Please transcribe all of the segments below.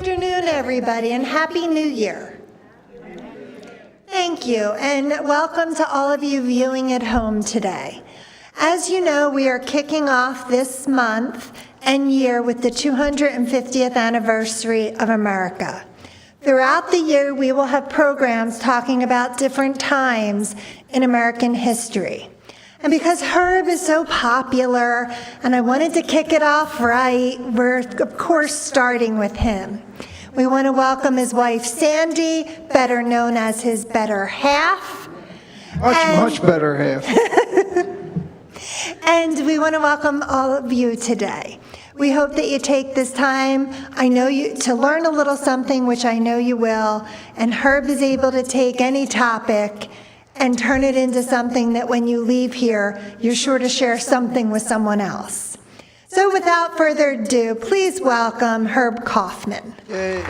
afternoon, everybody, and Happy New Year. Thank you, and welcome to all of you viewing at home today. As you know, we are kicking off this month and year with the 250th anniversary of America. Throughout the year, we will have programs talking about different times in American history. And because Herb is so popular, and I wanted to kick it off right, we're of course starting with him. We want to welcome his wife, Sandy, better known as his better half. Much better half. And we want to welcome all of you today. We hope that you take this time, to learn a little something, which I know you will, and Herb is able to take any topic and turn it into something that when you leave here, you're sure to share something with someone else. So without further ado, please welcome Herb Kaufman. Yay.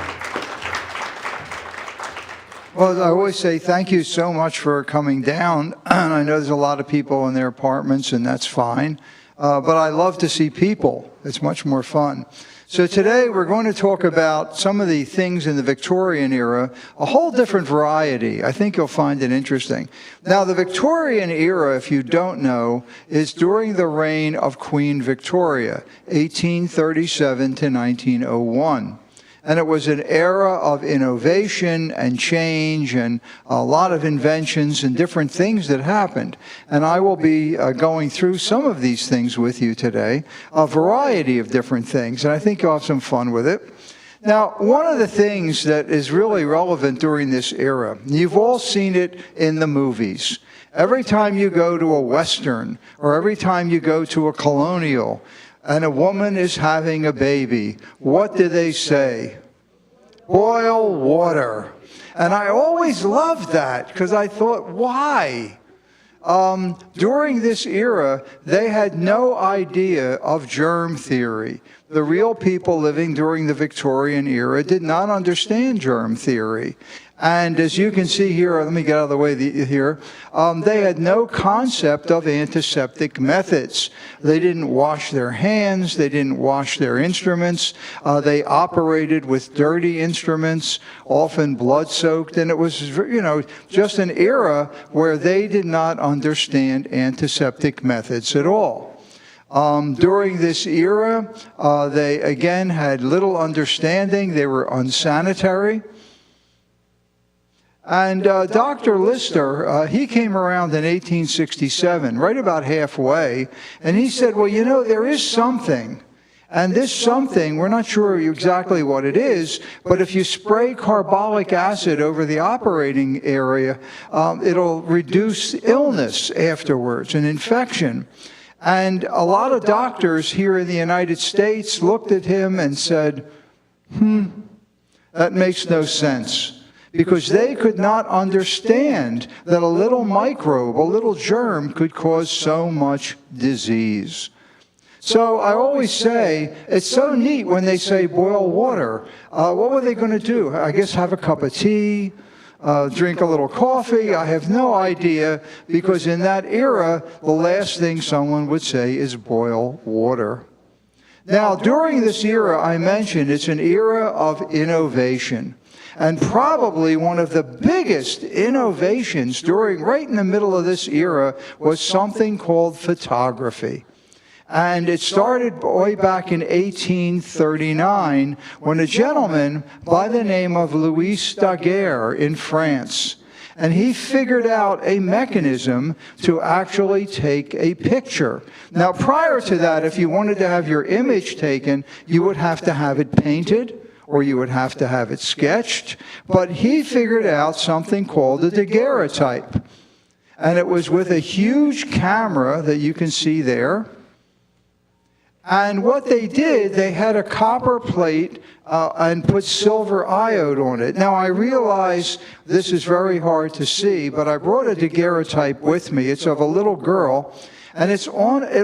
Well, I always say thank you so much for coming down. And I know there's a lot of people in their apartments, and that's fine. But I love to see people. It's much more fun. So today we're going to talk about some of the things in the Victorian era, a whole different variety. I think you'll find it interesting. Now, the Victorian era, if you don't know, is during the reign of Queen Victoria, 1837 to 1901. And it was an era of innovation and change and a lot of inventions and different things that happened. And I will be going through some of these things with you today, a variety of different things, and I think you'll have some fun with it. Now, one of the things that is really relevant during this era, you've all seen it in the movies. Every time you go to a Western or every time you go to a colonial, and a woman is having a baby, what do they say? Boil water. And I always loved that because I thought, why? During this era, they had no idea of germ theory. The real people living during the Victorian era did not understand germ theory. And as you can see here, let me get out of the way here, they had no concept of antiseptic methods. They didn't wash their hands, they didn't wash their instruments, they operated with dirty instruments, often blood-soaked, and it was, just an era where they did not understand antiseptic methods at all. During this era, they again had little understanding, they were unsanitary. And Dr. Lister, he came around in 1867, right about halfway, and he said, well, there is something. And this something, we're not sure exactly what it is, but if you spray carbolic acid over the operating area, it'll reduce illness afterwards, an infection. And a lot of doctors here in the United States looked at him and said, that makes no sense. Because they could not understand that a little microbe, a little germ, could cause so much disease. So I always say, it's so neat when they say boil water. What were they going to do? I guess have a cup of tea, drink a little coffee. I have no idea, because in that era, the last thing someone would say is boil water. Now, during this era, I mentioned it's an era of innovation. And probably one of the biggest innovations right in the middle of this era was something called photography. And it started way back in 1839 when a gentleman by the name of Louis Daguerre in France, and he figured out a mechanism to actually take a picture. Now, prior to that, if you wanted to have your image taken, you would have to have it painted, or you would have to have it sketched, but he figured out something called a daguerreotype. And it was with a huge camera that you can see there. And what they did, they had a copper plate and put silver iode on it. Now, I realize this is very hard to see, but I brought a daguerreotype with me. It's of a little girl, and it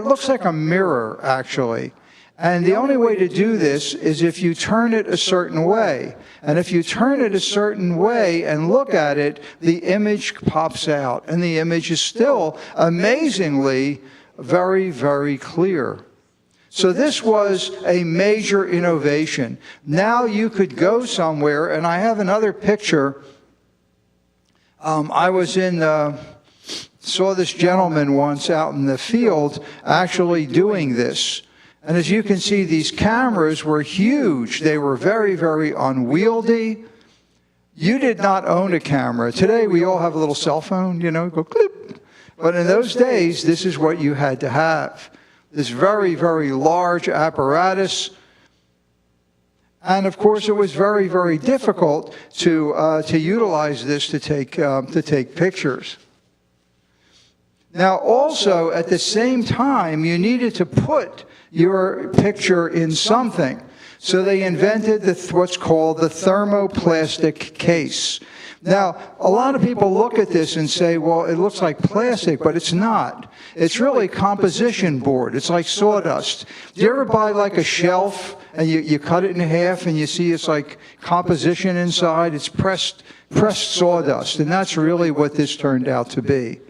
looks like a mirror, actually. And the only way to do this is if you turn it a certain way. And if you turn it a certain way and look at it, the image pops out. And the image is still amazingly very, very clear. So this was a major innovation. Now you could go somewhere, and I have another picture. I was saw this gentleman once out in the field actually doing this. And as you can see, these cameras were huge. They were very, very unwieldy. You did not own a camera. Today we all have a little cell phone, go clip. But in those days, this is what you had to have. This very, very large apparatus. And of course, it was very, very difficult to utilize this to take pictures. Now, also, at the same time, you needed to put your picture in something. So they invented what's called the thermoplastic case. Now, a lot of people look at this and say, well, it looks like plastic, but it's not. It's really composition board. It's like sawdust. Do you ever buy like a shelf and you cut it in half and you see it's like composition inside? It's pressed sawdust, and that's really what this turned out to be.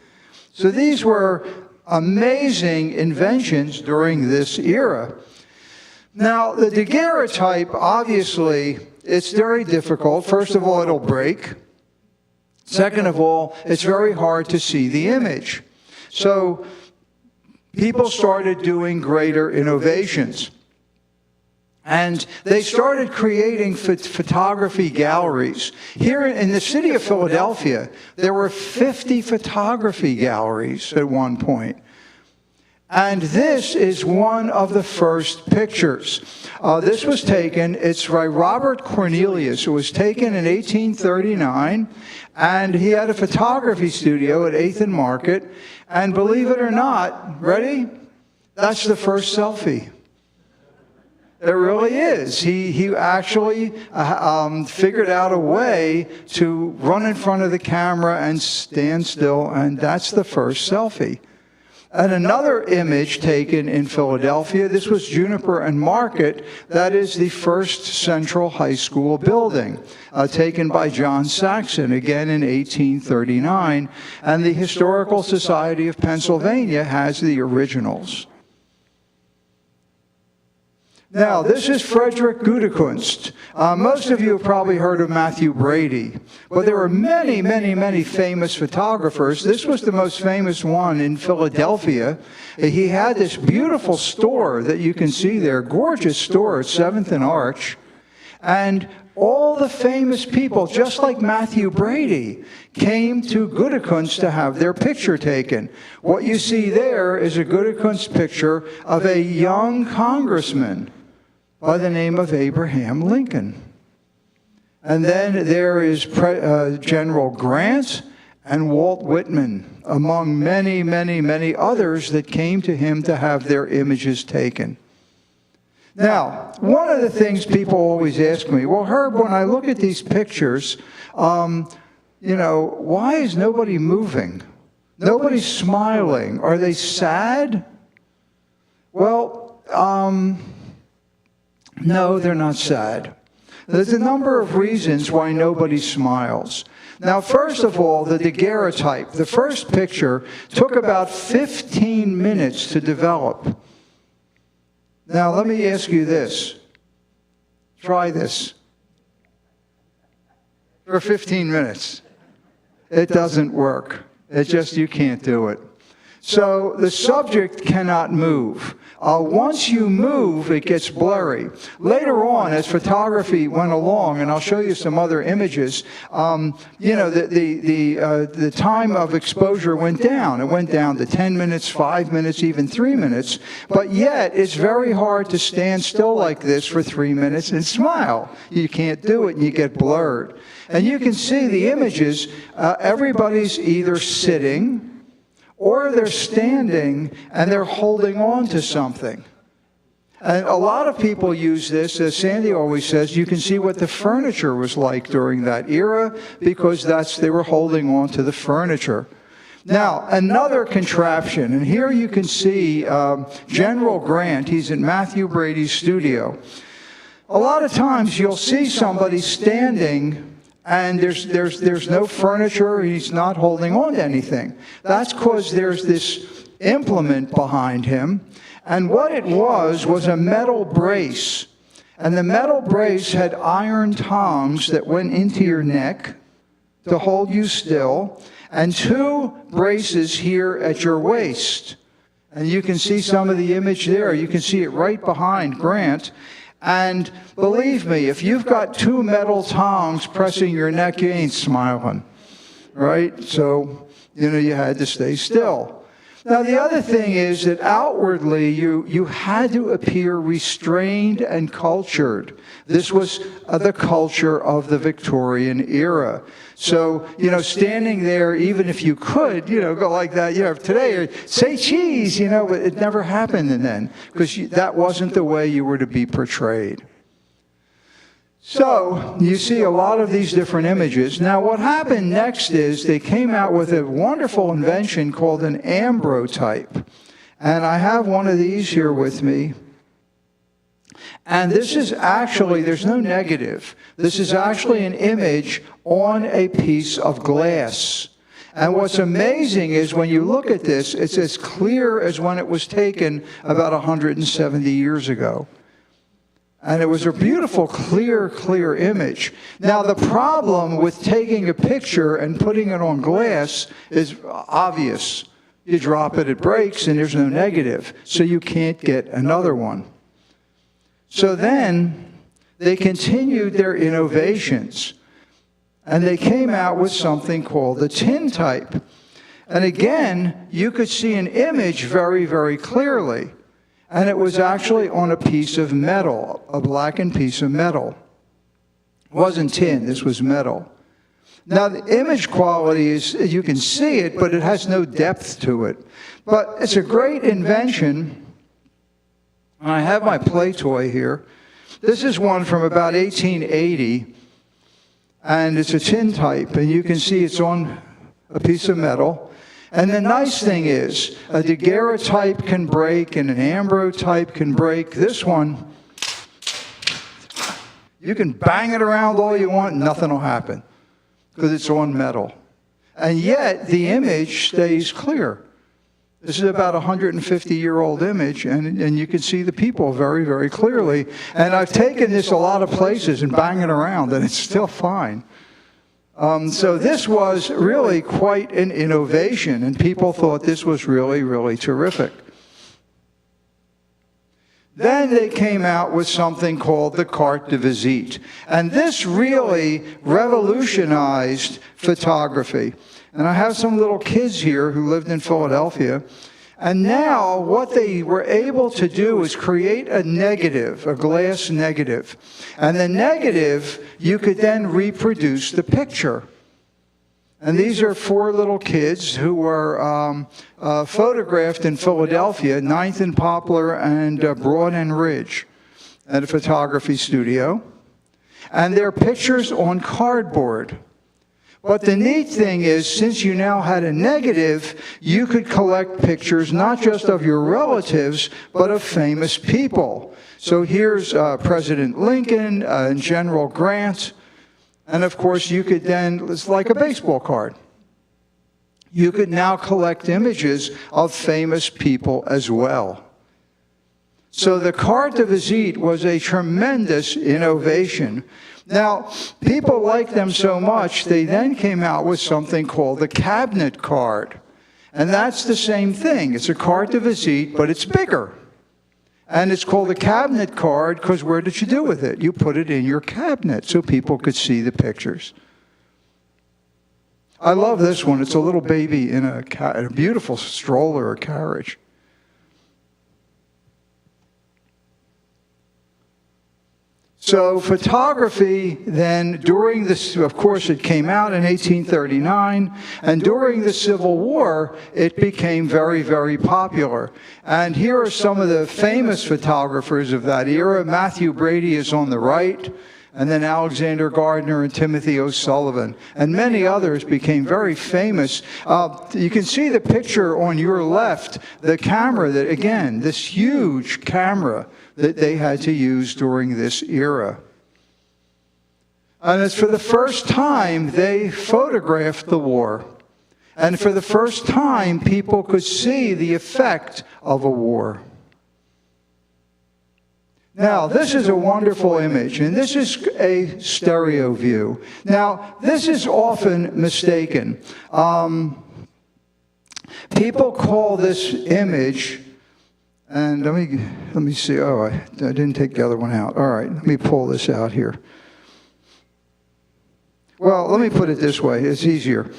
So these were amazing inventions during this era. Now, the daguerreotype, obviously, it's very difficult. First of all, it'll break. Second of all, it's very hard to see the image. So people started doing greater innovations. And they started creating photography galleries. Here in the city of Philadelphia, there were 50 photography galleries at one point. And this is one of the first pictures. This was taken, it's by Robert Cornelius. It was taken in 1839, and he had a photography studio at 8th and Market. And believe it or not, ready? That's the first selfie. It really is. He actually figured out a way to run in front of the camera and stand still, and that's the first selfie. And another image taken in Philadelphia, this was Juniper and Market. That is the first Central High School building, taken by John Saxon, again in 1839. And the Historical Society of Pennsylvania has the originals. Now, this is Frederick Gudekunst. Most of you have probably heard of Matthew Brady, but there were many, many, many famous photographers. This was the most famous one in Philadelphia. He had this beautiful store that you can see there, gorgeous store at 7th and Arch. And all the famous people, just like Matthew Brady, came to Gudekunst to have their picture taken. What you see there is a Gudekunst picture of a young congressman by the name of Abraham Lincoln. And then there is General Grant and Walt Whitman, among many, many, many others that came to him to have their images taken. Now, one of the things people always ask me, well, Herb, when I look at these pictures, why is nobody moving? Nobody's smiling. Are they sad? Well, no, they're not sad. There's a number of reasons why nobody smiles. Now, first of all, the daguerreotype, the first picture, took about 15 minutes to develop. Now, let me ask you this. Try this. For 15 minutes. It doesn't work. You can't do it. So the subject cannot move. Once you move, it gets blurry. Later on, as photography went along, and I'll show you some other images, the time of exposure went down. It went down to 10 minutes, 5 minutes, even 3 minutes. But yet, it's very hard to stand still like this for 3 minutes and smile. You can't do it, and you get blurred. And you can see the images. Everybody's either sitting, or they're standing and they're holding on to something. And a lot of people use this, as Sandy always says, you can see what the furniture was like during that era, because they were holding on to the furniture. Now, another contraption, and here you can see General Grant. He's in Matthew Brady's studio. A lot of times you'll see somebody standing and there's no furniture, he's not holding on to anything. That's because there's this implement behind him. And what it was a metal brace. And the metal brace had iron tongs that went into your neck to hold you still, and two braces here at your waist. And you can see some of the image there. You can see it right behind Grant. And believe me, if you've got two metal tongs pressing your neck, you ain't smiling, right? So, you had to stay still. Now, the other thing is that outwardly, you had to appear restrained and cultured. This was the culture of the Victorian era. So, standing there, even if you could, go like that, today, say cheese, but it never happened then, because that wasn't the way you were to be portrayed. So, you see a lot of these different images. Now, what happened next is they came out with a wonderful invention called an ambrotype. And I have one of these here with me. And this is actually, there's no negative. This is actually an image on a piece of glass. And what's amazing is when you look at this, it's as clear as when it was taken about 170 years ago. And it was a beautiful, clear image. Now, the problem with taking a picture and putting it on glass is obvious. You drop it, it breaks, and there's no negative. So you can't get another one. So then, they continued their innovations. And they came out with something called the tintype. And again, you could see an image very clearly. And it was actually on a piece of metal, a blackened piece of metal. It wasn't tin, this was metal. Now, the image quality is, you can see it, but it has no depth to it. But it's a great invention. I have my play toy here. This is one from about 1880, and it's a tintype, and you can see it's on a piece of metal. And the nice thing is, a daguerreotype can break and an ambrotype can break. This one, you can bang it around all you want, nothing will happen, because it's on metal. And yet, the image stays clear. This is about a 150-year-old image, and you can see the people very clearly. And I've taken this a lot of places and bang it around, and it's still fine. So this was really quite an innovation, and people thought this was really terrific. Then they came out with something called the carte de visite, and this really revolutionized photography. And I have some little kids here who lived in Philadelphia, and now what they were able to do is create a negative, a glass negative. And the negative, you could then reproduce the picture. And these are four little kids who were photographed in Philadelphia, 9th and Poplar and Broad and Ridge, at a photography studio. And they're pictures on cardboard. But the neat thing is, since you now had a negative, you could collect pictures not just of your relatives, but of famous people. So here's President Lincoln and General Grant. And of course, you could then, it's like a baseball card. You could now collect images of famous people as well. So the carte de visite was a tremendous innovation. Now, people liked them so much, they then came out with something called the cabinet card. And that's the same thing. It's a carte de visite, but it's bigger. And it's called a cabinet card because where did you do with it? You put it in your cabinet so people could see the pictures. I love this one. It's a little baby in a beautiful stroller or carriage. So photography then, during this, of course, it came out in 1839, and during the Civil War, it became very popular. And here are some of the famous photographers of that era. Matthew Brady is on the right, and then Alexander Gardner and Timothy O'Sullivan, and many others became very famous. You can see the picture on your left, the camera that, again, this huge camera that they had to use during this era. And it's for the first time they photographed the war. And for the first time, people could see the effect of a war. Now, this is a wonderful image, and this is a stereo view. Now, this is often mistaken. People call this image, and let me see. Oh, I didn't take the other one out. All right, let me pull this out here. Well, let me put it this way. It's easier.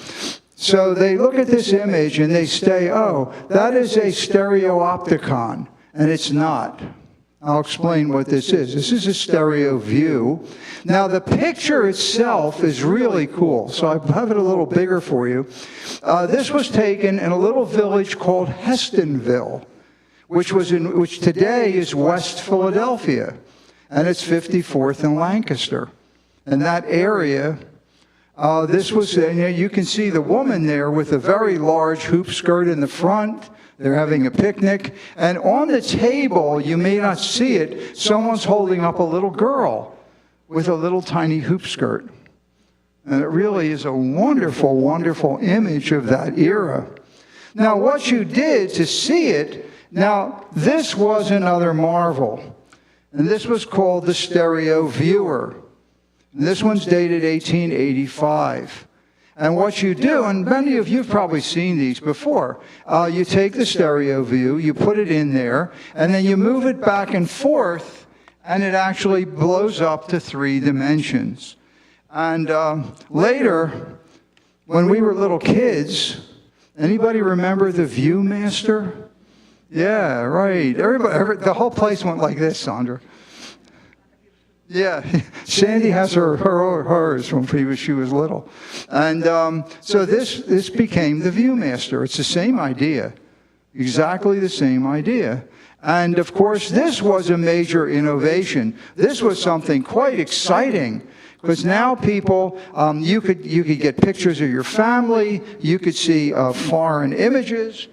So they look at this image and they say, oh, that is a stereopticon, and it's not. I'll explain what this is. This is a stereo view. Now, the picture itself is really cool, so I have it a little bigger for you. This was taken in a little village called Hestonville, which today is West Philadelphia, and it's 54th and Lancaster. And that area, this was, you can see the woman there with a very large hoop skirt in the front. They're having a picnic. And on the table, you may not see it, someone's holding up a little girl with a little tiny hoop skirt. And it really is a wonderful, wonderful image of that era. Now, what you did to see it, now, this was another marvel. And this was called the stereo viewer. And this one's dated 1885. And what you do, and many of you have probably seen these before, you take the stereo view, you put it in there, and then you move it back and forth, and it actually blows up to 3 dimensions. And later, when we were little kids, anybody remember the Viewmaster? Yeah, right. Everybody, the whole place went like this, Sandra. Yeah, Sandy has hers from she was little. And so this became the Viewmaster. It's the same idea, exactly the same idea. And of course, this was a major innovation. This was something quite exciting, because now people, you could get pictures of your family, you could see foreign images,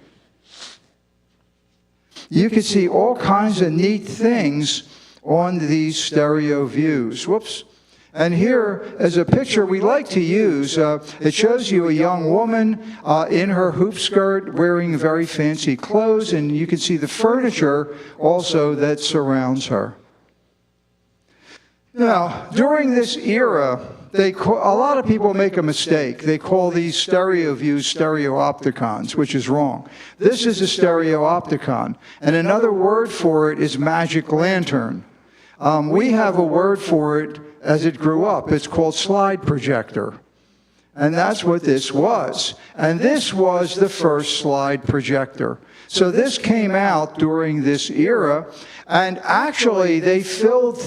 you could see all kinds of neat things on these stereo views. Whoops. And here is a picture we like to use. It shows you a young woman in her hoop skirt wearing very fancy clothes, and you can see the furniture also that surrounds her. Now, during this era, a lot of people make a mistake. They call these stereo views stereopticons, which is wrong. This is a stereopticon, and another word for it is magic lantern. We have a word for it as it grew up. It's called slide projector. And that's what this was. And this was the first slide projector. So this came out during this era, and actually they filled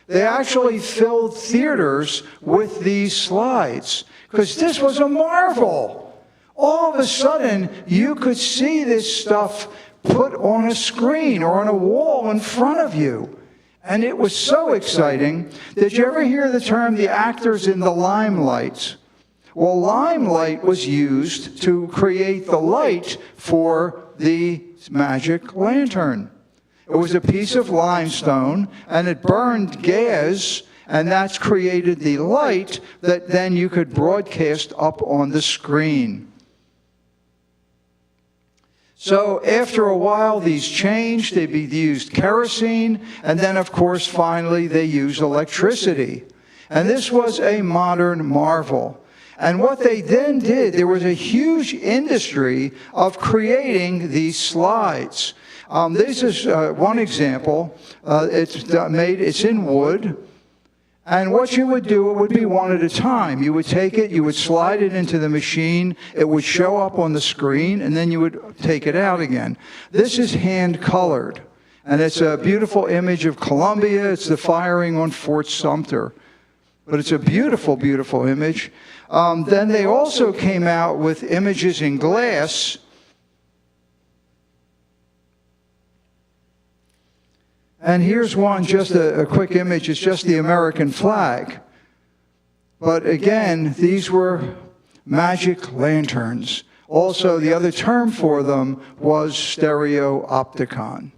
They actually filled theaters with these slides, because this was a marvel. All of a sudden, you could see this stuff put on a screen or on a wall in front of you. And it was so exciting. Did you ever hear the term the actors in the limelight? Well, limelight was used to create the light for the magic lantern. It was a piece of limestone, and it burned gas, and that's created the light that then you could broadcast up on the screen. So after a while, these changed. They used kerosene, and then, of course, finally, they used electricity. And this was a modern marvel. And what they then did, there was a huge industry of creating these slides. This is one example. It's in wood. And what you would do, it would be one at a time. You would take it, you would slide it into the machine, it would show up on the screen, and then you would take it out again. This is hand-colored, and it's a beautiful image of Columbia. It's the firing on Fort Sumter. But it's a beautiful, beautiful image. Then they also came out with images in glass. And here's one, just a quick image. It's just the American flag. But again, these were magic lanterns. Also, the other term for them was stereopticon.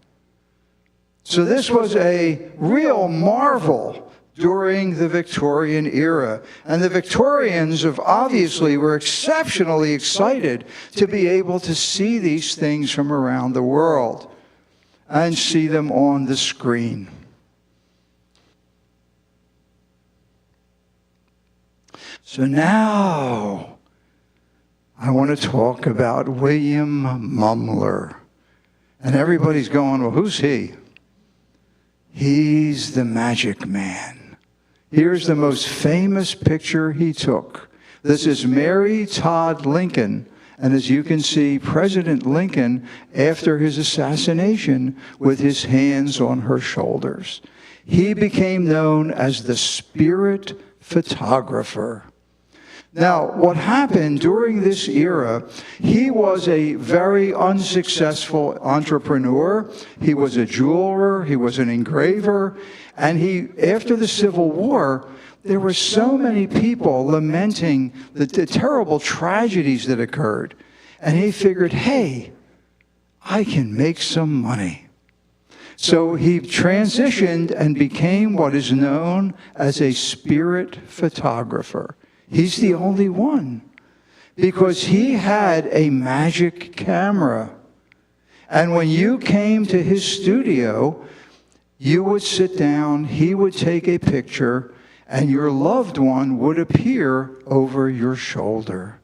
So this was a real marvel during the Victorian era. And the Victorians obviously were exceptionally excited to be able to see these things from around the world and see them on the screen. So now I want to talk about William Mumler. And everybody's going, well, who's he? He's the magic man. Here's the most famous picture he took. This is Mary Todd Lincoln. And as you can see, President Lincoln, after his assassination, with his hands on her shoulders. He became known as the spirit photographer. Now, what happened during this era, he was a very unsuccessful entrepreneur. He was a jeweler, he was an engraver, and after the Civil War, there were so many people lamenting the terrible tragedies that occurred. And he figured, hey, I can make some money. So he transitioned and became what is known as a spirit photographer. He's the only one, because he had a magic camera. And when you came to his studio, you would sit down, he would take a picture, and your loved one would appear over your shoulder.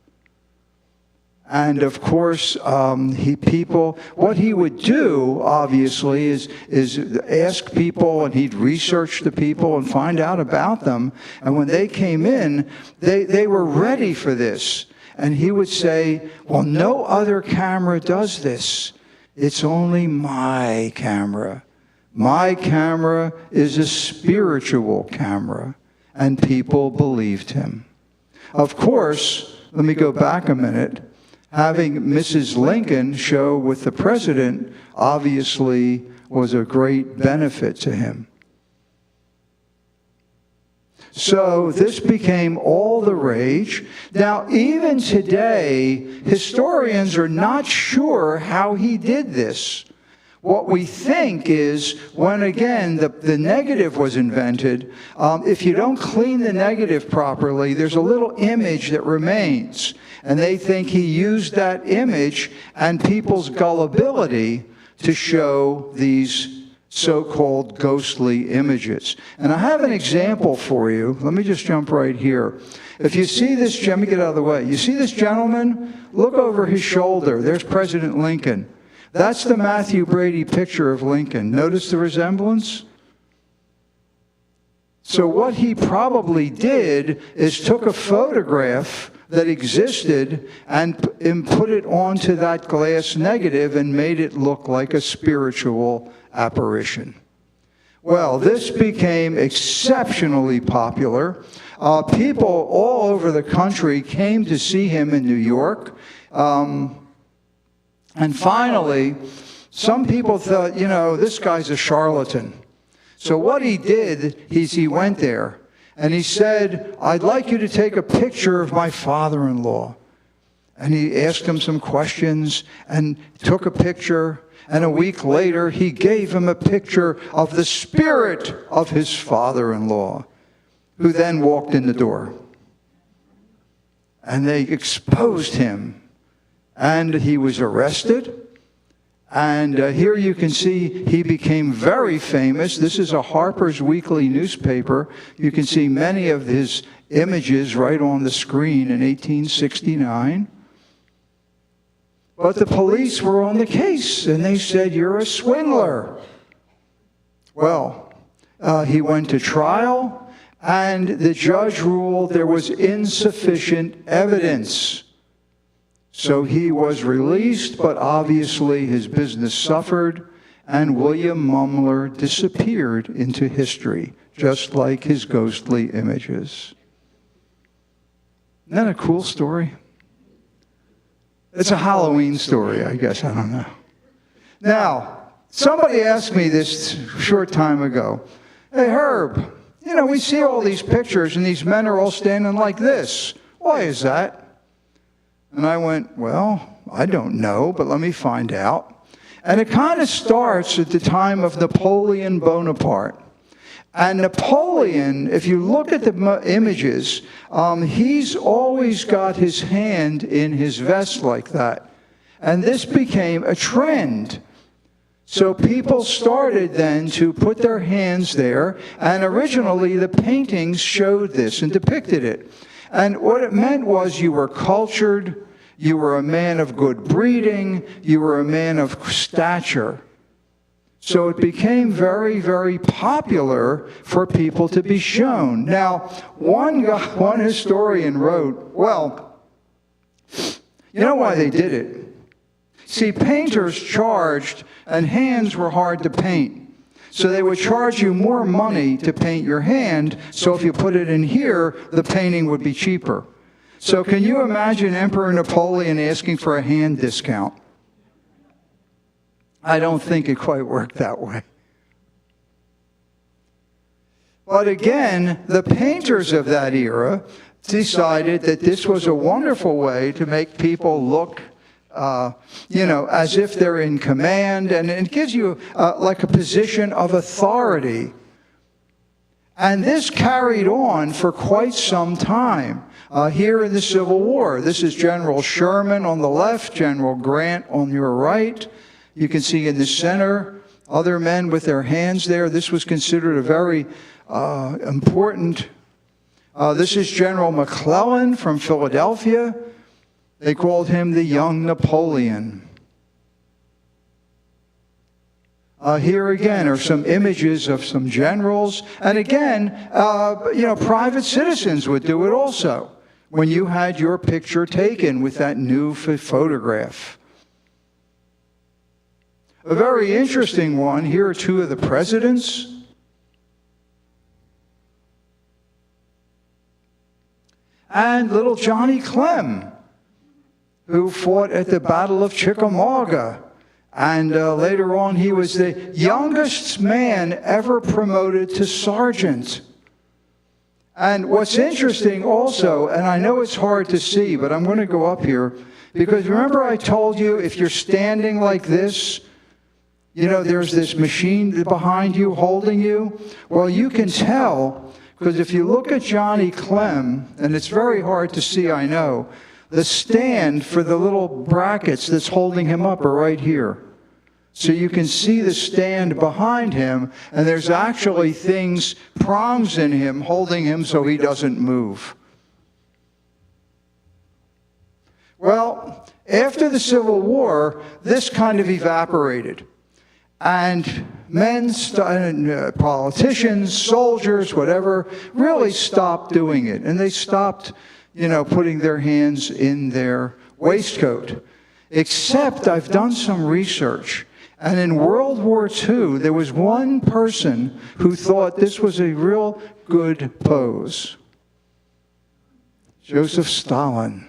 And of course, what he would do, obviously, is ask people, and he'd research the people and find out about them. And when they came in, they were ready for this. And he would say, well, no other camera does this. It's only my camera. My camera is a spiritual camera. And people believed him. Of course, let me go back a minute. Having Mrs. Lincoln show with the president obviously was a great benefit to him. So this became all the rage. Now, even today, historians are not sure how he did this. What we think is, when again the negative was invented, if you don't clean the negative properly, there's a little image that remains. And they think he used that image and people's gullibility to show these so-called ghostly images. And I have an example for you. Let me just jump right here. If you see this, let me get out of the way. You see this gentleman? Look over his shoulder. There's President Lincoln. That's the Matthew Brady picture of Lincoln. Notice the resemblance? So what he probably did is took a photograph that existed and put it onto that glass negative and made it look like a spiritual apparition. Well, this became exceptionally popular. People all over the country came to see him in New York. And finally, some people thought, this guy's a charlatan. So what he did is he went there and he said, I'd like you to take a picture of my father-in-law. And he asked him some questions and took a picture. And a week later, he gave him a picture of the spirit of his father-in-law, who then walked in the door. And they exposed him. And he was arrested. And here you can see he became very famous. This is a Harper's Weekly newspaper. You can see many of his images right on the screen in 1869. But the police were on the case, and they said, you're a swindler. Well, he went to trial, and the judge ruled there was insufficient evidence. So he was released, but obviously his business suffered, and William Mumler disappeared into history, just like his ghostly images. Isn't that a cool story? It's a Halloween story, I guess. I don't know. Now, somebody asked me this short time ago, hey, Herb, we see all these pictures, and these men are all standing like this. Why is that? And I went, well, I don't know, but let me find out. And it kind of starts at the time of Napoleon Bonaparte. And Napoleon, if you look at the images, he's always got his hand in his vest like that. And this became a trend. So people started then to put their hands there, and originally the paintings showed this and depicted it. And what it meant was you were cultured, you were a man of good breeding, you were a man of stature. So it became very, very popular for people to be shown. Now, one historian wrote, well, you know why they did it? See, painters charged, and hands were hard to paint. So they would charge you more money to paint your hand, so if you put it in here, the painting would be cheaper. So can you imagine Emperor Napoleon asking for a hand discount? I don't think it quite worked that way. But again, the painters of that era decided that this was a wonderful way to make people look as if they're in command, and it gives you like a position of authority. And this carried on for quite some time here in the Civil War. This is General Sherman on the left, General Grant on your right. You can see in the center other men with their hands there. This was considered a very important. This is General McClellan from Philadelphia. They called him the young Napoleon. Here again are some images of some generals. And again, private citizens would do it also when you had your picture taken with that new photograph. A very interesting one, here are two of the presidents. And little Johnny Clem, who fought at the Battle of Chickamauga. And later on, he was the youngest man ever promoted to sergeant. And what's interesting also, and I know it's hard to see, but I'm going to go up here, because remember I told you if you're standing like this, there's this machine behind you holding you. Well, you can tell, because if you look at Johnny Clem, and it's very hard to see, I know, the stand for the little brackets that's holding him up are right here. So you can see the stand behind him, and there's actually things, prongs in him, holding him so he doesn't move. Well, after the Civil War, this kind of evaporated. And politicians, soldiers, whatever, really stopped doing it. And they stopped putting their hands in their waistcoat. Except I've done some research, and in World War II, there was one person who thought this was a real good pose. Joseph Stalin.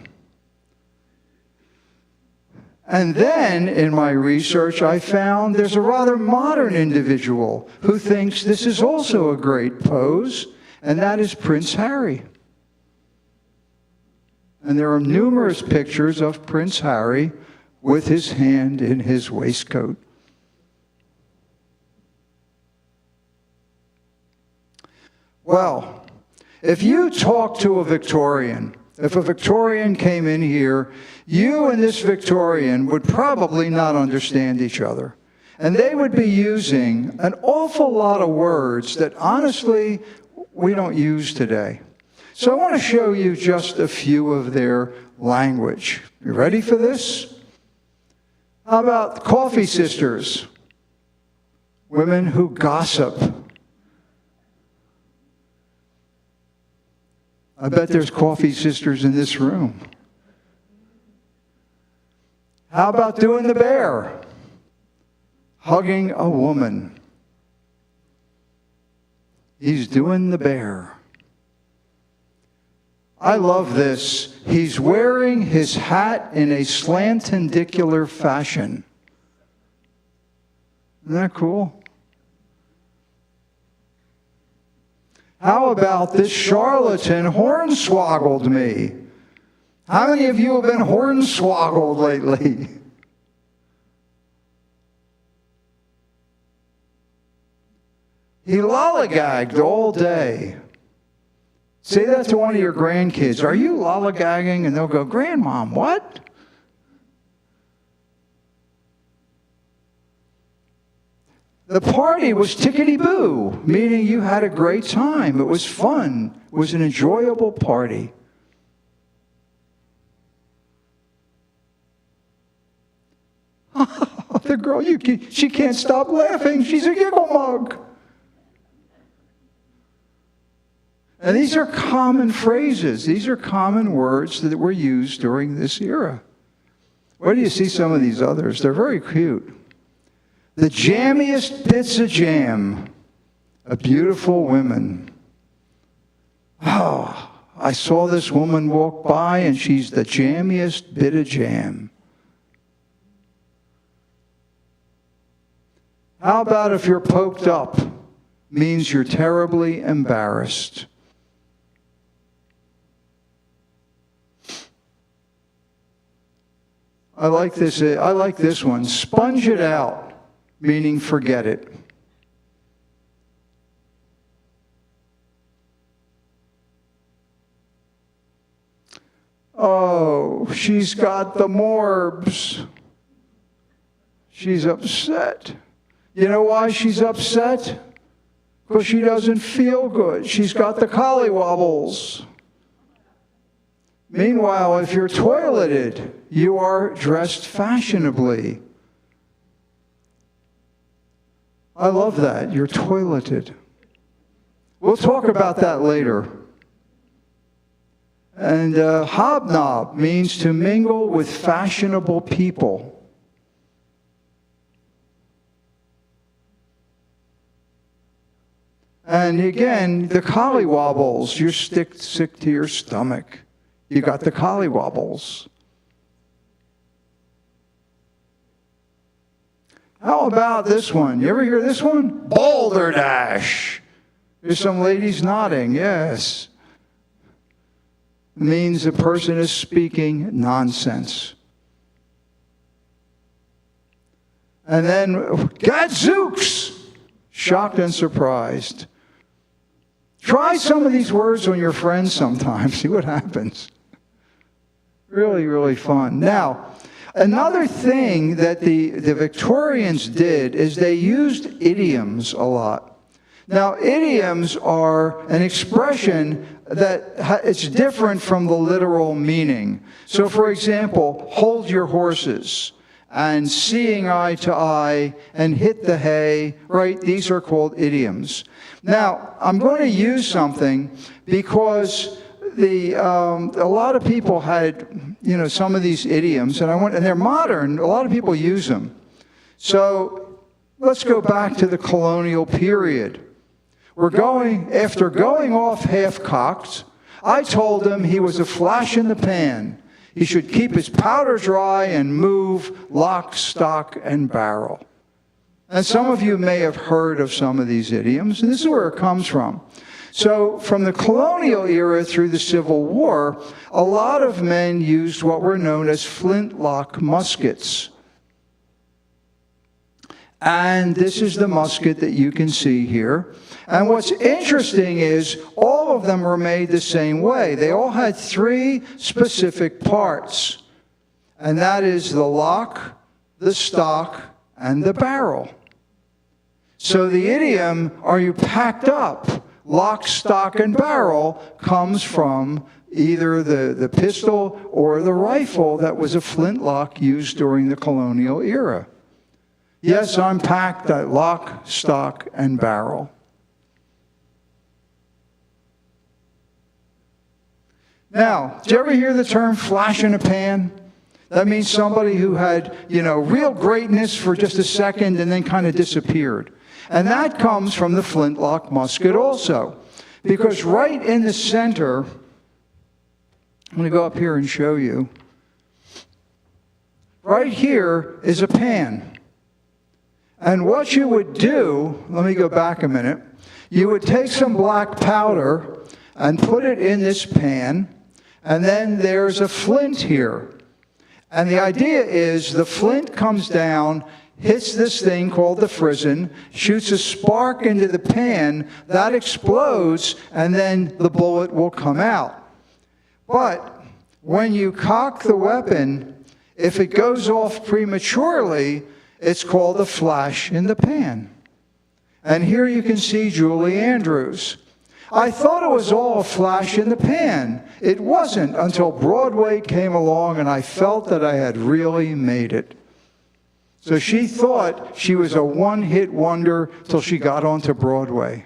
And then, in my research, I found there's a rather modern individual who thinks this is also a great pose, and that is Prince Harry. And there are numerous pictures of Prince Harry with his hand in his waistcoat. Well, if you talk to a Victorian, if a Victorian came in here, you and this Victorian would probably not understand each other. And they would be using an awful lot of words that honestly we don't use today. So I want to show you just a few of their language. You ready for this? How about coffee sisters? Women who gossip. I bet there's coffee sisters in this room. How about doing the bear? Hugging a woman. He's doing the bear. I love this. He's wearing his hat in a slantendicular fashion. Isn't that cool? How about this charlatan hornswoggled me? How many of you have been hornswoggled lately? He lollygagged all day. Say that to one of your grandkids. Are you lollygagging? And they'll go, Grandmom, what? The party was tickety-boo, meaning you had a great time. It was fun. It was an enjoyable party. The girl, she can't stop laughing. She's a giggle mug. And these are common phrases. These are common words that were used during this era. Where do you see some of these others? They're very cute. The jammiest bits of jam. A beautiful woman. Oh, I saw this woman walk by and she's the jammiest bit of jam. How about if you're poked up? Means you're terribly embarrassed. I like this one. Sponge it out, meaning forget it. Oh, she's got the morbs. She's upset. You know why she's upset? Because she doesn't feel good. She's got the collywobbles. Meanwhile, if you're toileted, you are dressed fashionably. I love that. You're toileted. We'll talk about that later. And hobnob means to mingle with fashionable people. And again, the collywobbles, you're sick to your stomach. You got the collywobbles. How about this one? You ever hear this one? Balderdash. There's some ladies nodding, yes. It means a person is speaking nonsense. And then, gadzooks, shocked and surprised. Try some of these words on your friends sometime. See what happens. Really, really fun. Now, another thing that the Victorians did is they used idioms a lot. Now, idioms are an expression that it's different from the literal meaning. So, for example, hold your horses and seeing eye to eye and hit the hay, right? These are called idioms. Now, I'm going to use something because a lot of people had, some of these idioms, and they're modern. A lot of people use them. So let's go back to the colonial period. After going off half-cocked, I told him he was a flash in the pan. He should keep his powder dry and move lock, stock, and barrel. And some of you may have heard of some of these idioms, and this is where it comes from. So from the colonial era through the Civil War, a lot of men used what were known as flintlock muskets. And this is the musket that you can see here. And what's interesting is all of them were made the same way. They all had three specific parts. And that is the lock, the stock, and the barrel. So the idiom, are you packed up? Lock, stock, and barrel comes from either the pistol or the rifle that was a flintlock used during the colonial era. Yes, I'm packed at lock, stock, and barrel. Now, did you ever hear the term flash in a pan? That means somebody who had, real greatness for just a second and then kind of disappeared. And that comes from the flintlock musket also. Because right in the center, I'm going to go up here and show you. Right here is a pan. And what you would do, let me go back a minute, you would take some black powder and put it in this pan, and then there's a flint here. And the idea is the flint comes down, hits this thing called the frizzen, shoots a spark into the pan, that explodes, and then the bullet will come out. But when you cock the weapon, if it goes off prematurely, it's called a flash in the pan. And here you can see Julie Andrews. I thought it was all a flash in the pan. It wasn't until Broadway came along and I felt that I had really made it. So she thought she was a one-hit wonder till she got onto Broadway.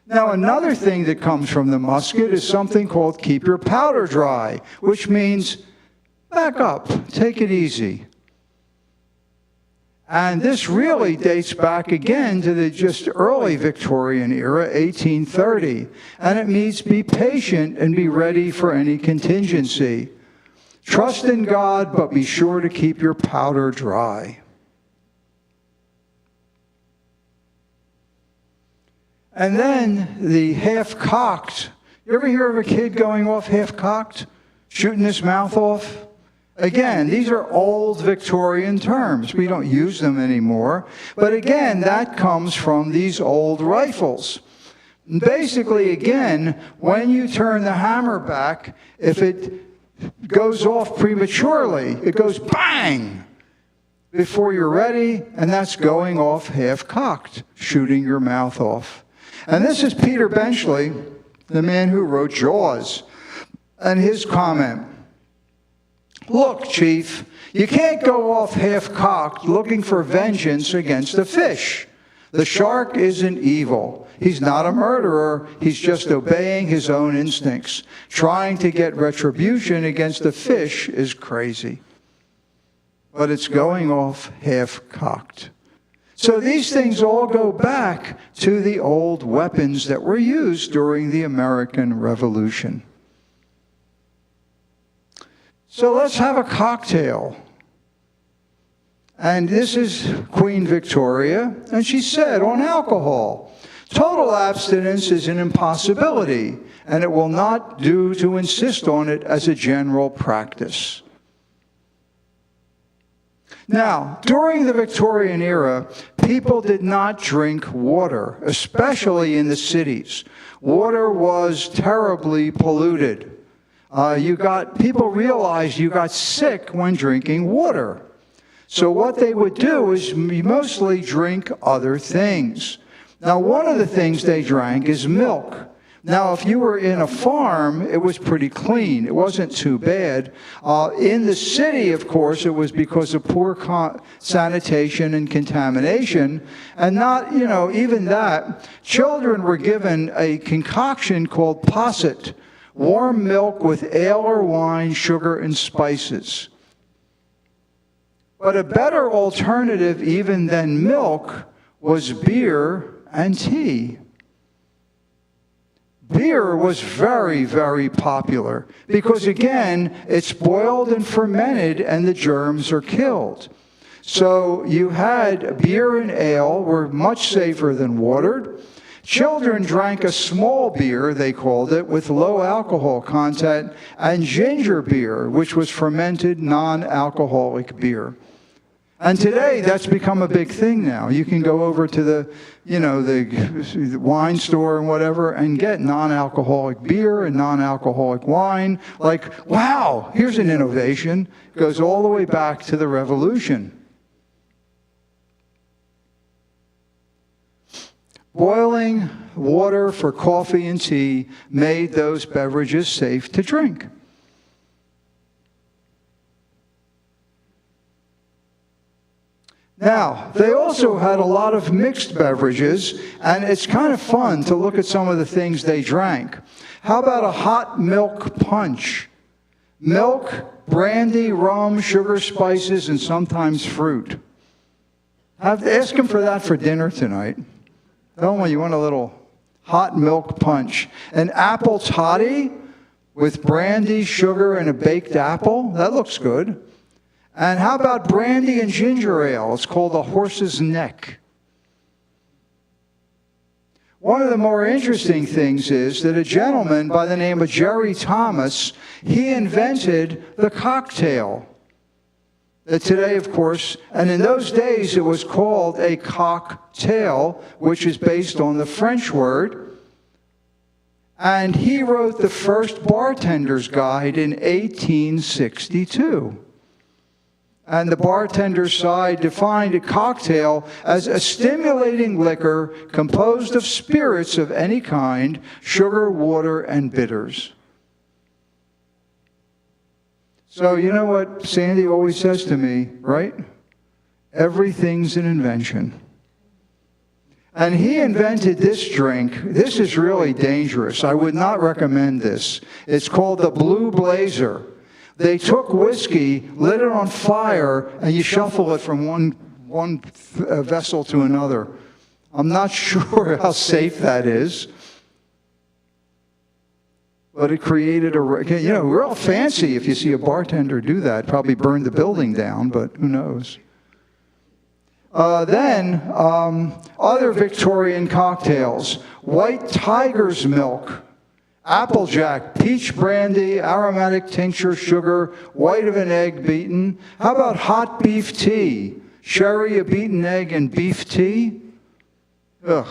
Now, another thing that comes from the musket is something called keep your powder dry, which means back up, take it easy. And this really dates back again to the just early Victorian era, 1830. And it means be patient and be ready for any contingency. Trust in God, but be sure to keep your powder dry. And then the half-cocked. You ever hear of a kid going off half-cocked? Shooting his mouth off? Again, these are old Victorian terms. We don't use them anymore. But again, that comes from these old rifles. Basically, again, when you turn the hammer back, if it goes off prematurely, it goes bang before you're ready, and that's going off half-cocked, shooting your mouth off. And this is Peter Benchley, the man who wrote Jaws, and his comment. Look, Chief, you can't go off half-cocked looking for vengeance against a fish. The shark isn't evil. He's not a murderer. He's just obeying his own instincts. Trying to get retribution against a fish is crazy. But it's going off half-cocked. So these things all go back to the old weapons that were used during the American Revolution. So let's have a cocktail. And this is Queen Victoria, and she said on alcohol, total abstinence is an impossibility, and it will not do to insist on it as a general practice. Now, during the Victorian era, people did not drink water, especially in the cities. Water was terribly polluted. People realized you got sick when drinking water. So what they would do is mostly drink other things. Now, one of the things they drank is milk. Now, if you were in a farm, it was pretty clean. It wasn't too bad. In the city, of course, it was because of poor sanitation and contamination. And not, even that. Children were given a concoction called posset, warm milk with ale or wine, sugar, and spices. But a better alternative even than milk was beer and tea. Beer was very, very popular because, again, it's boiled and fermented and the germs are killed. So you had beer and ale were much safer than water. Children drank a small beer, they called it, with low alcohol content, and ginger beer, which was fermented non-alcoholic beer. And today, that's become a big thing now. You can go over to the wine store and whatever and get non-alcoholic beer and non-alcoholic wine. Like, wow, here's an innovation. It goes all the way back to the Revolution. Boiling water for coffee and tea made those beverages safe to drink. Now, they also had a lot of mixed beverages, and it's kind of fun to look at some of the things they drank. How about a hot milk punch? Milk, brandy, rum, sugar, spices, and sometimes fruit. Ask him for that for dinner tonight. Tell him you want a little hot milk punch. An apple toddy with brandy, sugar, and a baked apple. That looks good. And how about brandy and ginger ale? It's called a horse's neck. One of the more interesting things is that a gentleman by the name of Jerry Thomas, he invented the cocktail. Today, of course, and in those days it was called a cocktail, which is based on the French word. And he wrote the first bartender's guide in 1862. And the bartender's side defined a cocktail as a stimulating liquor composed of spirits of any kind, sugar, water, and bitters. So you know what Sandy always says to me, right? Everything's an invention. And he invented this drink. This is really dangerous. I would not recommend this. It's called the Blue Blazer. They took whiskey, lit it on fire, and you shuffle it from one vessel to another. I'm not sure how safe that is. But it created we're all fancy if you see a bartender do that. Probably burn the building down, but who knows. Then, other Victorian cocktails. White tiger's milk, applejack, peach brandy, aromatic tincture, sugar, white of an egg beaten. How about hot beef tea? Sherry, a beaten egg, and beef tea? Ugh.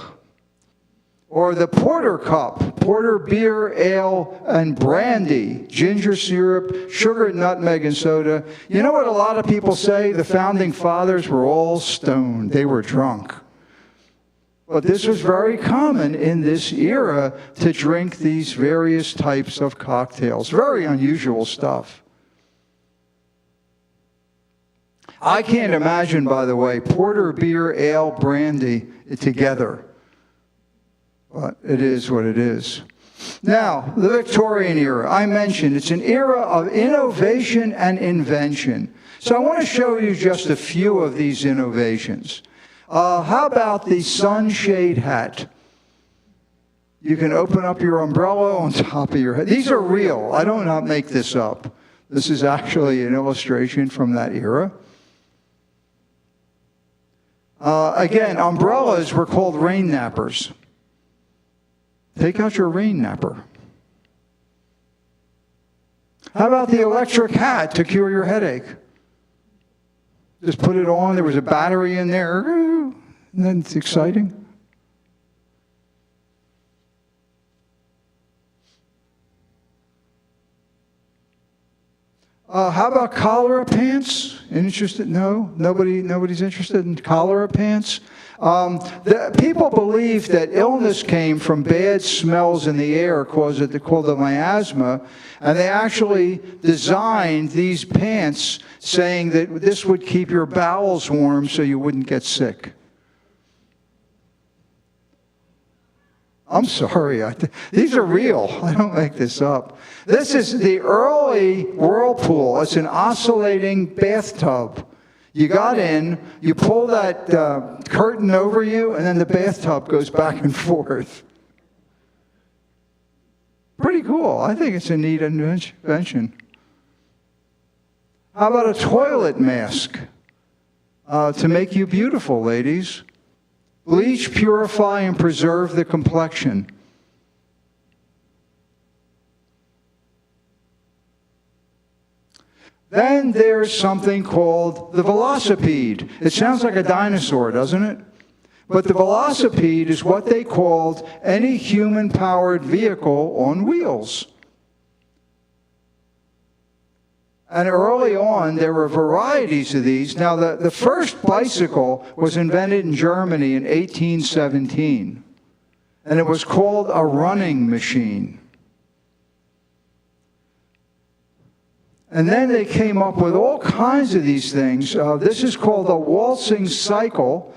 Or the porter cup, porter, beer, ale, and brandy, ginger syrup, sugar, nutmeg, and soda. You know what a lot of people say? The founding fathers were all stoned. They were drunk. But this was very common in this era to drink these various types of cocktails. Very unusual stuff. I can't imagine, by the way, porter, beer, ale, brandy together. But it is what it is. Now, the Victorian era. I mentioned it's an era of innovation and invention. So I want to show you just a few of these innovations. How about the sunshade hat? You can open up your umbrella on top of your head. These are real. I do not make this up. This is actually an illustration from that era. Again, umbrellas were called rain nappers. Take out your rain napper. How about the electric hat to cure your headache? Just put it on. There was a battery in there. And then it's exciting. How about cholera pants? Interested? No? Nobody's interested in cholera pants? People believe that illness came from bad smells in the air called the miasma, and they actually designed these pants saying that this would keep your bowels warm so you wouldn't get sick. I'm sorry, these are real. I don't make this up. This is the early whirlpool. It's an oscillating bathtub. You got in, you pull that curtain over you, and then the bathtub goes back and forth. Pretty cool. I think it's a neat invention. How about a toilet mask to make you beautiful, ladies? Bleach, purify, and preserve the complexion. Then there's something called the velocipede. It sounds like a dinosaur, doesn't it? But the velocipede is what they called any human-powered vehicle on wheels. And early on, there were varieties of these. Now, the first bicycle was invented in Germany in 1817, and it was called a running machine. And then they came up with all kinds of these things. This is called a waltzing cycle.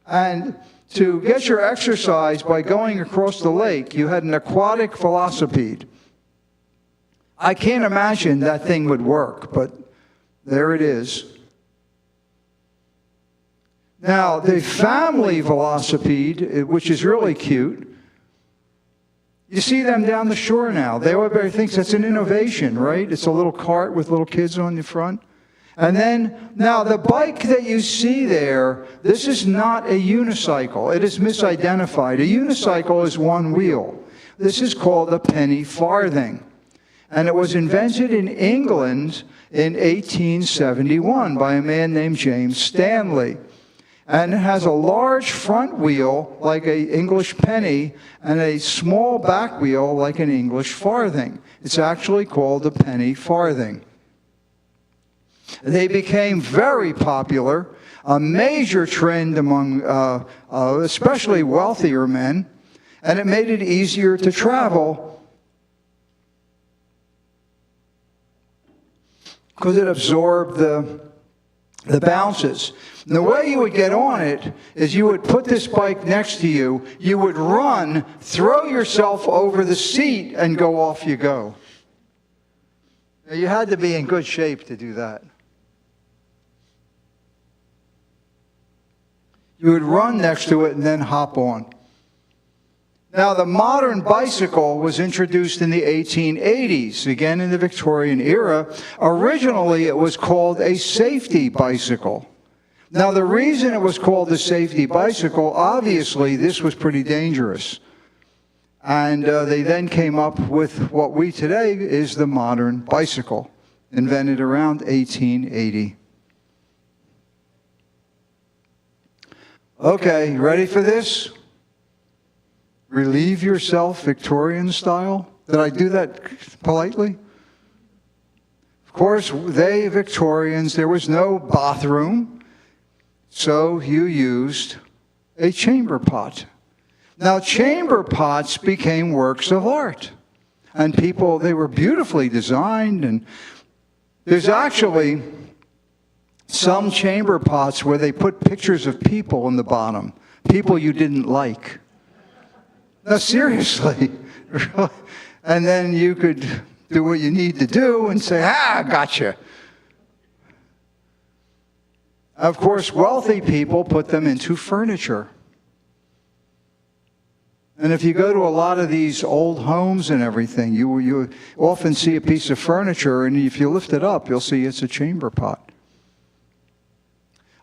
And to get your exercise by going across the lake, you had an aquatic velocipede. I can't imagine that thing would work, but there it is. Now, the family velocipede, which is really cute, you see them down the shore now. Everybody thinks that's an innovation, right? It's a little cart with little kids on the front. And then, now the bike that you see there, this is not a unicycle. It is misidentified. A unicycle is one wheel. This is called a penny farthing. And it was invented in England in 1871 by a man named James Stanley. And it has a large front wheel like an English penny and a small back wheel like an English farthing. It's actually called a penny farthing. They became very popular, a major trend among especially wealthier men, and it made it easier to travel because it absorbed the bounces. And the way you would get on it is you would put this bike next to you, you would run, throw yourself over the seat, and go off you go. Now, you had to be in good shape to do that. You would run next to it and then hop on. Now, the modern bicycle was introduced in the 1880s, again in the Victorian era. Originally, it was called a safety bicycle. Now, the reason it was called a safety bicycle, obviously, this was pretty dangerous. And they then came up with what we today is the modern bicycle, invented around 1880. Okay, ready for this? Relieve yourself Victorian style. Did I do that politely? Of course, they, Victorians, there was no bathroom, so you used a chamber pot. Now, chamber pots became works of art. And people, they were beautifully designed. And there's actually some chamber pots where they put pictures of people in the bottom, people you didn't like. No, seriously. And then you could do what you need to do and say, gotcha. Of course, wealthy people put them into furniture. And if you go to a lot of these old homes and everything, you often see a piece of furniture, and if you lift it up, you'll see it's a chamber pot.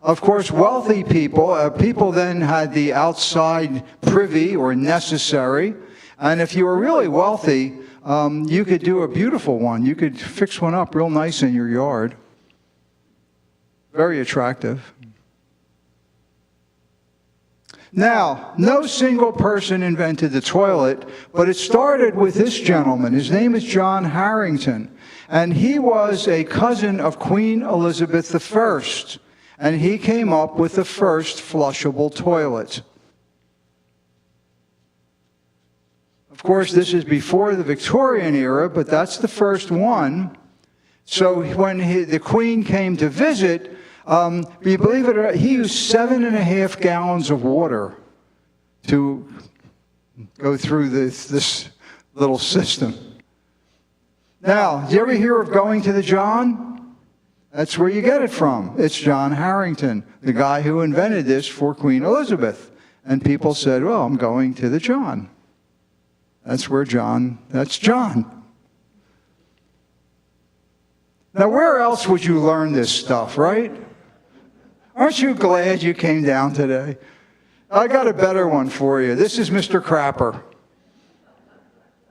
Of course, wealthy people, people then had the outside privy or necessary. And if you were really wealthy, you could do a beautiful one. You could fix one up real nice in your yard. Very attractive. Now, no single person invented the toilet, but it started with this gentleman. His name is John Harrington. And he was a cousin of Queen Elizabeth I. And he came up with the first flushable toilet. Of course, this is before the Victorian era, but that's the first one. So when the Queen came to visit, you believe it or not, he used 7.5 gallons of water to go through this little system. Now, did you ever hear of going to the John? That's where you get it from. It's John Harrington, the guy who invented this for Queen Elizabeth. And people said, well, I'm going to the John. That's John. Now, where else would you learn this stuff, right? Aren't you glad you came down today? I got a better one for you. This is Mr. Crapper.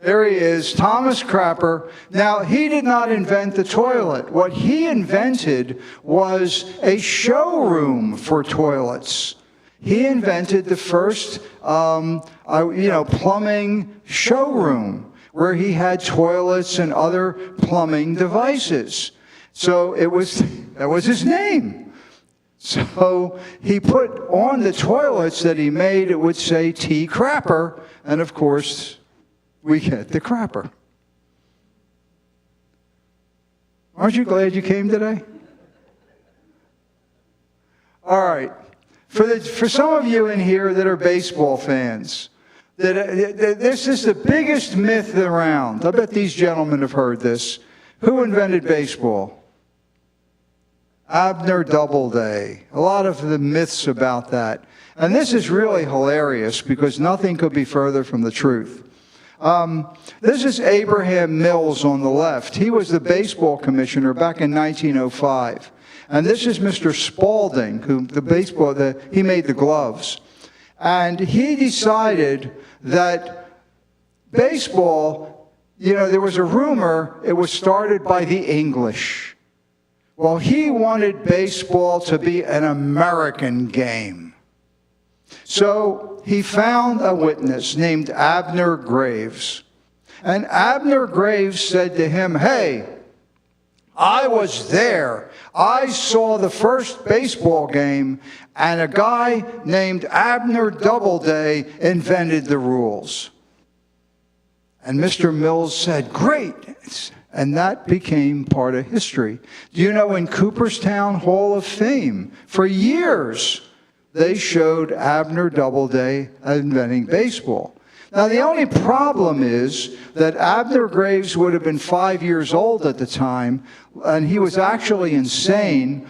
There he is, Thomas Crapper. Now, he did not invent the toilet. What he invented was a showroom for toilets. He invented the first, plumbing showroom where he had toilets and other plumbing devices. So that was his name. So he put on the toilets that he made, it would say T. Crapper, and of course, we get the crapper. Aren't you glad you came today? All right. For some of you in here that are baseball fans, this is the biggest myth around. I bet these gentlemen have heard this. Who invented baseball? Abner Doubleday. A lot of the myths about that. And this is really hilarious because nothing could be further from the truth. This is Abraham Mills on the left. He was the baseball commissioner back in 1905. And this is Mr. Spaulding, who he made the gloves. And he decided that baseball, there was a rumor it was started by the English. Well, he wanted baseball to be an American game. So he found a witness named Abner Graves. And Abner Graves said to him, "Hey, I was there. I saw the first baseball game, and a guy named Abner Doubleday invented the rules." And Mr. Mills said, "Great." And that became part of history. Do you know in Cooperstown Hall of Fame, for years, they showed Abner Doubleday inventing baseball. Now, the only problem is that Abner Graves would have been 5 years old at the time, and he was actually insane.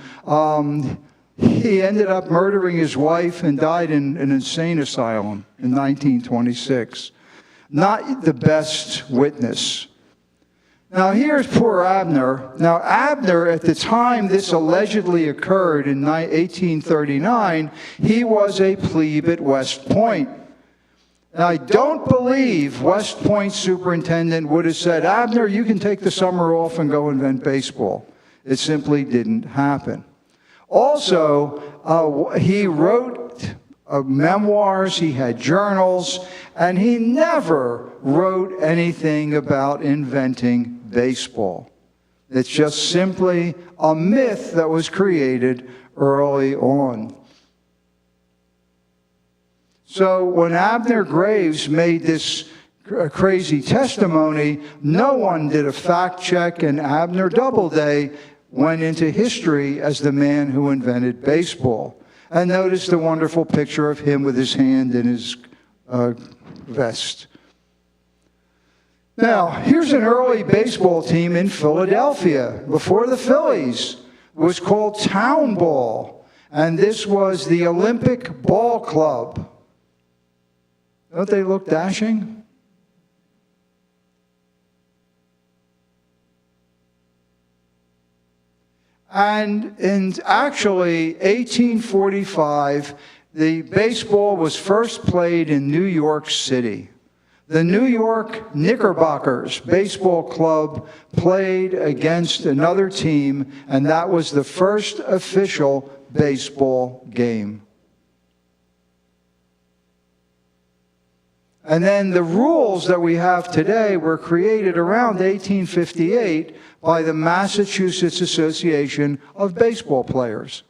He ended up murdering his wife and died in an insane asylum in 1926. Not the best witness. Now, here's poor Abner. Now, Abner, at the time this allegedly occurred in 1839, he was a plebe at West Point. And I don't believe West Point superintendent would have said, "Abner, you can take the summer off and go invent baseball." It simply didn't happen. Also, he wrote memoirs, he had journals, and he never wrote anything about inventing baseball. It's just simply a myth that was created early on. So when Abner Graves made this crazy testimony, no one did a fact check, and Abner Doubleday went into history as the man who invented baseball. And notice the wonderful picture of him with his hand in his vest. Now, here's an early baseball team in Philadelphia before the Phillies. It was called Town Ball, and this was the Olympic Ball Club. Don't they look dashing? And in actually 1845, the baseball was first played in New York City. The New York Knickerbockers Baseball Club played against another team, and that was the first official baseball game. And then the rules that we have today were created around 1858 by the Massachusetts Association of Baseball Players.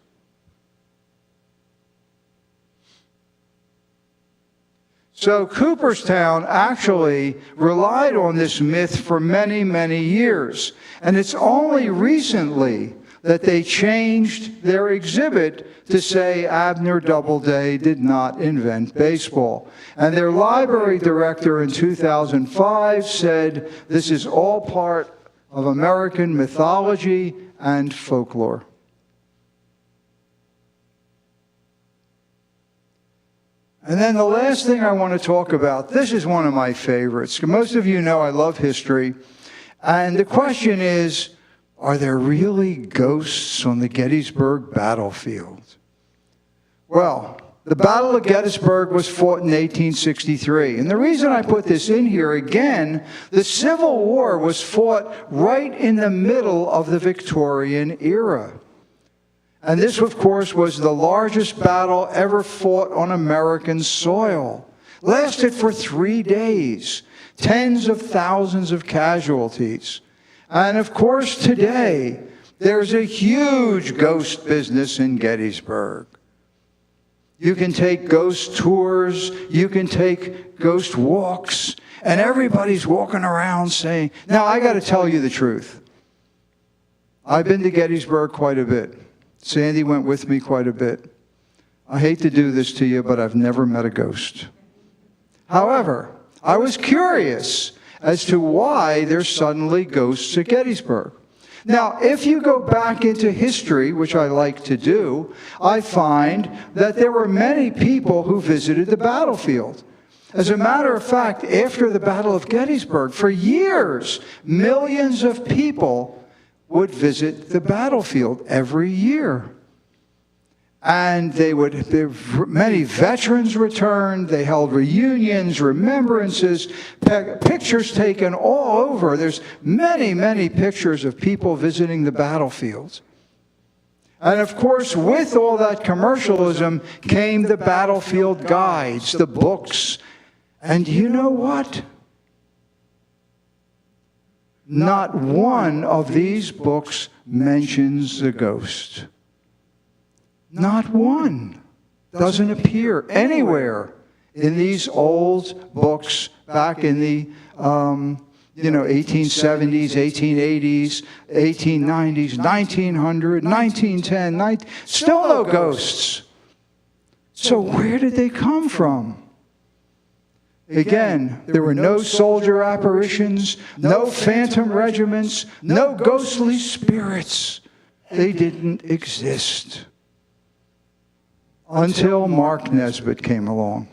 So Cooperstown actually relied on this myth for many, many years. And it's only recently that they changed their exhibit to say Abner Doubleday did not invent baseball. And their library director in 2005 said, "This is all part of American mythology and folklore." And then the last thing I want to talk about, this is one of my favorites. Most of you know I love history. And the question is, are there really ghosts on the Gettysburg battlefield? Well, the Battle of Gettysburg was fought in 1863. And the reason I put this in here again, the Civil War was fought right in the middle of the Victorian era. And this, of course, was the largest battle ever fought on American soil. Lasted for 3 days, tens of thousands of casualties. And of course, today, there's a huge ghost business in Gettysburg. You can take ghost tours, you can take ghost walks, and everybody's walking around saying, now I got to tell you the truth. I've been to Gettysburg quite a bit. Sandy went with me quite a bit. I hate to do this to you, but I've never met a ghost. However, I was curious as to why there's suddenly ghosts at Gettysburg. Now, if you go back into history, which I like to do, I find that there were many people who visited the battlefield. As a matter of fact, after the Battle of Gettysburg, for years, millions of people would visit the battlefield every year. And many veterans returned. They held reunions, remembrances, pictures taken all over. There's many, many pictures of people visiting the battlefields. And of course, with all that commercialism came the battlefield guides, the books. And you know what? Not one of these books mentions the ghost. Not one doesn't appear anywhere in these old books back in the 1870s, 1880s, 1890s, 1900, 1910. Still no ghosts. So where did they come from? Again, there were no soldier apparitions, no phantom regiments, no ghostly spirits. They didn't exist. Until Mark Nesbitt came along.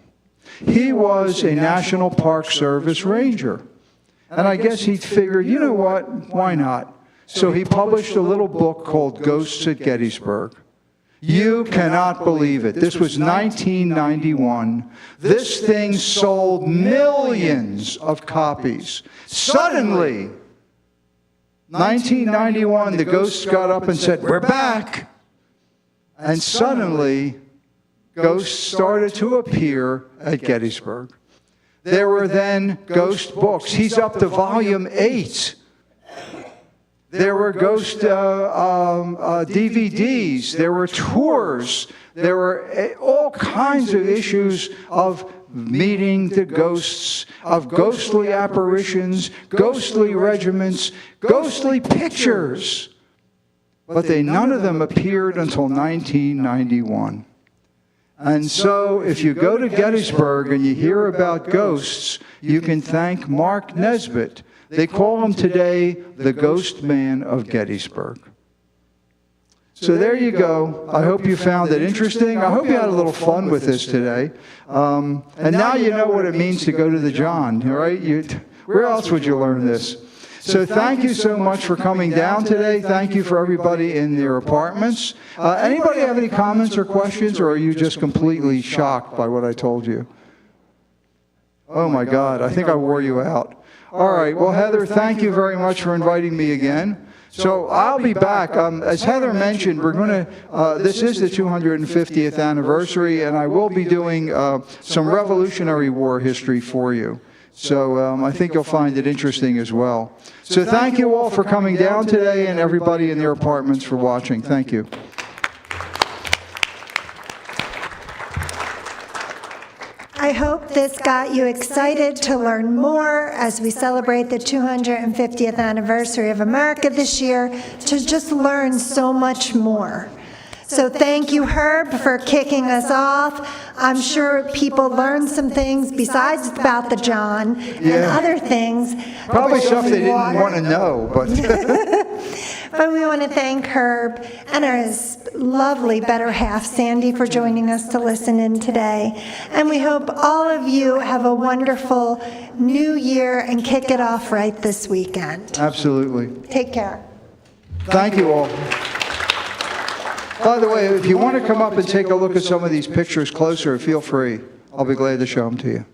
He was a National Park Service ranger. And I guess he figured, you know what, why not? So he published a little book called Ghosts at Gettysburg. You cannot believe it. This was 1991. This thing sold millions of copies. Suddenly, 1991, the ghosts got up and said, "We're back." And suddenly, ghosts started to appear at Gettysburg. There were then ghost books. He's up to volume 8. There were ghost DVDs. There were tours. There were all kinds of issues of meeting the ghosts, of ghostly apparitions, ghostly regiments, ghostly pictures. But none of them appeared until 1991. And so, if you go to Gettysburg and you hear about ghosts, you can thank Mark Nesbitt. They call him today the Ghost Man of Gettysburg. So there you go. I hope you found it interesting. I hope you had a little fun with this today. And now you know what it means to go to the John, right? Where else would you learn this? So thank you so much for coming down today. Thank you for everybody in their apartments. Anybody have any comments or questions, or are you just completely shocked by what I told you? Oh my God, I think I wore you out. All right, well, Heather, thank you very much for inviting me again. So I'll be back. As Heather mentioned, we're going to, this is the 250th anniversary, and I will be doing some Revolutionary War history for you. So I think you'll find it interesting as well. So thank you all for coming down today, and everybody in their apartments for watching. Thank you. I hope this got you excited to learn more as we celebrate the 250th anniversary of America this year, to just learn so much more. So thank you, Herb, for kicking us off. I'm sure people learned some things besides about the John and other things. Probably stuff they didn't want to know, but... But we want to thank Herb and our lovely better half, Sandy, for joining us to listen in today. And we hope all of you have a wonderful new year and kick it off right this weekend. Absolutely. Take care. Thank you all. By the way, if you want to come up and take a look at some of these pictures closer, feel free. I'll be glad to show them to you.